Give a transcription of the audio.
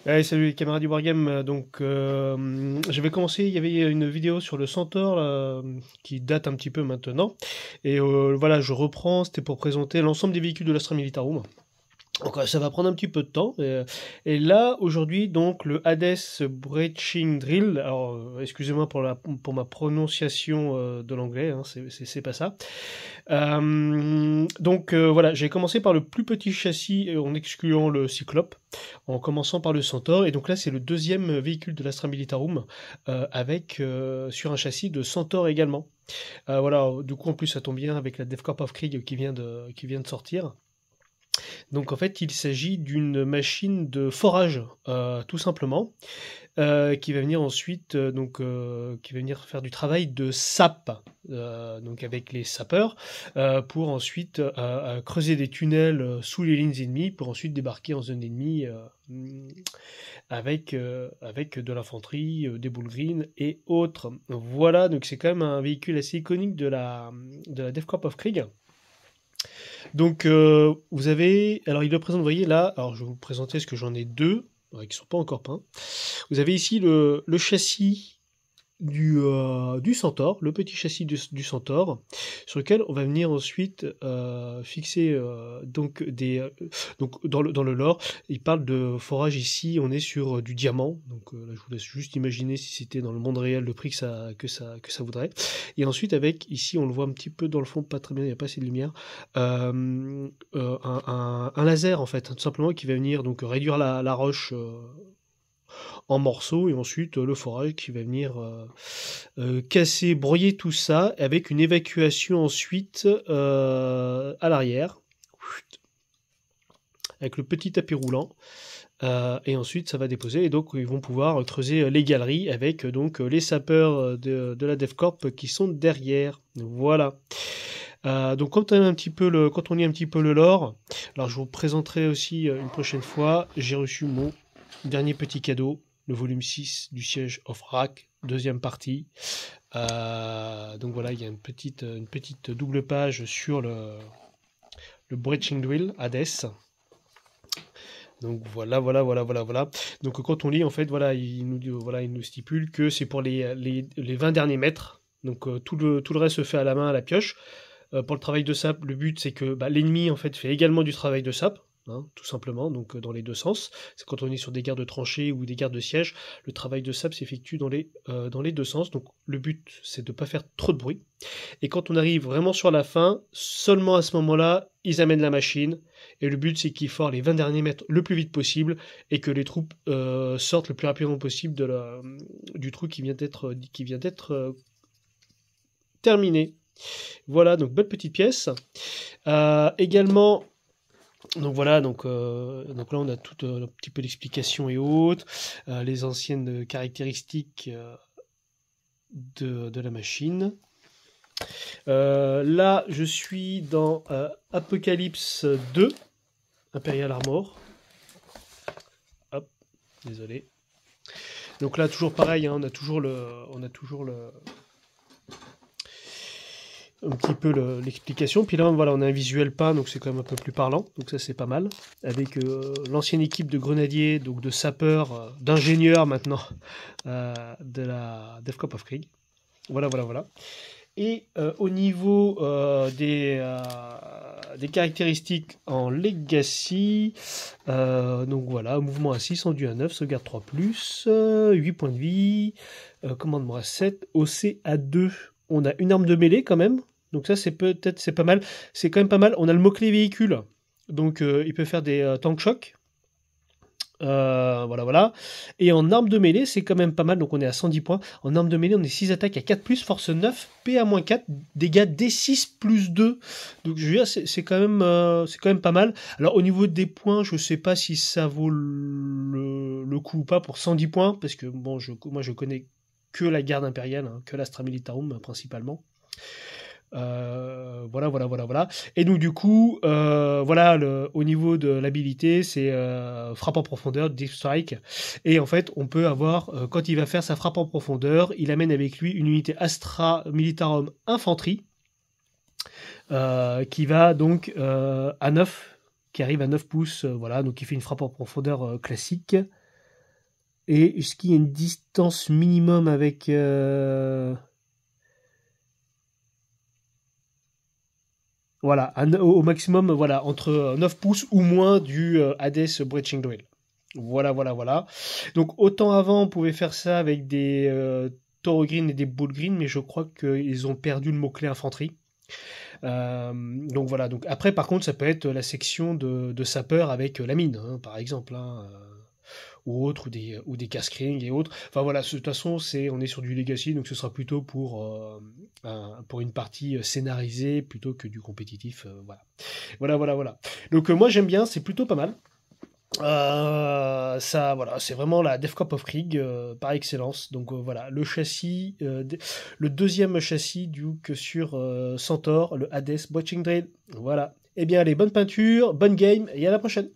Ouais, salut les camarades du Wargame. J'avais commencé, il y avait une vidéo sur le Centaure là, qui date un petit peu maintenant. Et voilà, je reprends, c'était pour présenter l'ensemble des véhicules de l'Astra Militarum. Donc ça va prendre un petit peu de temps. Et là, aujourd'hui, donc le Hades Breaching Drill. Alors, excusez-moi pour ma prononciation de l'anglais, hein, c'est pas ça. Voilà, j'ai commencé par le plus petit châssis en excluant le Cyclope, en commençant par le Centaure. Et donc là, c'est le deuxième véhicule de l'Astra Militarum sur un châssis de Centaure également. Voilà, du coup, en plus, ça tombe bien avec la DevCorp of Krieg qui vient de sortir. Donc en fait, il s'agit d'une machine de forage, tout simplement, qui va venir ensuite, qui va venir faire du travail de sape, donc avec les sapeurs, pour ensuite creuser des tunnels sous les lignes ennemies, pour ensuite débarquer en zone ennemie avec de l'infanterie, des boules green et autres. Voilà, donc c'est quand même un véhicule assez iconique de la DevCorp of Krieg. Donc, vous avez. Alors, il le présente, vous voyez là. Alors, je vais vous présenter parce que j'en ai deux qui ne sont pas encore peints. Vous avez ici le châssis du Centaure, le petit châssis du Centaure, sur lequel on va venir ensuite fixer donc dans le lore, il parle de forage ici, on est sur du diamant, donc là je vous laisse juste imaginer si c'était dans le monde réel le prix que ça voudrait. Et ensuite avec ici on le voit un petit peu dans le fond, pas très bien, il n'y a pas assez de lumière, un laser en fait, tout simplement qui va venir donc réduire la roche en morceaux et ensuite le forage qui va venir casser, broyer tout ça avec une évacuation ensuite à l'arrière avec le petit tapis roulant. Et ensuite, ça va déposer. Et donc, ils vont pouvoir creuser les galeries avec donc les sapeurs de la DevCorp qui sont derrière. Voilà. Donc, quand on lit un petit peu le lore, alors je vous présenterai aussi une prochaine fois. J'ai reçu mon dernier petit cadeau, le volume 6 du Siege of Rack, deuxième partie. Donc voilà, il y a une petite double page sur le Breaching Drill Hades. Donc voilà. Donc quand on lit, en fait, voilà, il nous stipule que c'est pour les 20 derniers mètres. Donc tout le reste se fait à la main, à la pioche. Pour le travail de sape, le but c'est que l'ennemi en fait fait également du travail de sape, hein, tout simplement, donc dans les deux sens. C'est quand on est sur des guerres de tranchées ou des guerres de siège, le travail de sape s'effectue dans les deux sens. Donc le but c'est de ne pas faire trop de bruit. Et quand on arrive vraiment sur la fin, seulement à ce moment-là, ils amènent la machine. Et le but, c'est qu'ils forent les 20 derniers mètres le plus vite possible et que les troupes sortent le plus rapidement possible du trou qui vient d'être terminé. Voilà, donc belle petite pièce. Également, donc voilà, donc là on a tout un petit peu d'explications et autres, les anciennes caractéristiques de la machine. Là, je suis dans Apocalypse 2, Imperial Armor. Hop, désolé. Donc là, toujours pareil, hein, on a toujours un petit peu l'explication. Puis là, voilà, on a un visuel peint, donc c'est quand même un peu plus parlant. Donc ça, c'est pas mal. Avec l'ancienne équipe de grenadiers, donc de sapeurs, d'ingénieurs maintenant, de la DevCorp of Krieg. Voilà. Et au niveau des caractéristiques en Legacy, donc voilà, mouvement à 6, enduit à 9, sauvegarde 3+, 8 points de vie, commandement à 7, OC à 2. On a une arme de mêlée quand même, donc ça c'est pas mal. C'est quand même pas mal. On a le mot-clé véhicule, donc il peut faire des tank shock. Voilà. Et en arme de mêlée, c'est quand même pas mal. Donc on est à 110 points. En arme de mêlée, on est 6 attaques à 4+, force 9, PA-4, dégâts D6 plus 2. Donc je veux dire, c'est quand même pas mal. Alors au niveau des points, je sais pas si ça vaut le coup ou pas pour 110 points. Parce que bon, moi je connais que la garde impériale, hein, que l'Astra Militarum principalement. Voilà. Et donc du coup, au niveau de l'habilité, c'est frappe en profondeur, deep strike. Et en fait, on peut avoir, quand il va faire sa frappe en profondeur, il amène avec lui une unité Astra Militarum Infanterie, qui va donc à 9, qui arrive à 9 pouces, voilà, donc il fait une frappe en profondeur classique. Et est-ce qu'il y a une distance minimum avec... Voilà, au maximum, voilà, entre 9 pouces ou moins du Hades Breaching Drill. Voilà, voilà, voilà. Donc autant avant, on pouvait faire ça avec des Toro Green et des Bull Green, mais je crois qu'ils ont perdu le mot-clé infanterie. Donc voilà. Donc après, par contre, ça peut être la section de sapeur avec la mine, hein, par exemple, hein, ou autre, ou des casquings et autres. Enfin voilà. De toute façon, on est sur du legacy, donc ce sera plutôt pour une partie scénarisée plutôt que du compétitif. Voilà. Voilà, voilà, voilà. Donc moi j'aime bien, c'est plutôt pas mal. Ça, voilà, c'est vraiment la Death Corp of Krieg par excellence. Donc voilà, le châssis, le deuxième châssis Duke sur Centaur, le Hades Watching Drill. Voilà. Eh bien, allez, bonne peinture, bonne game et à la prochaine.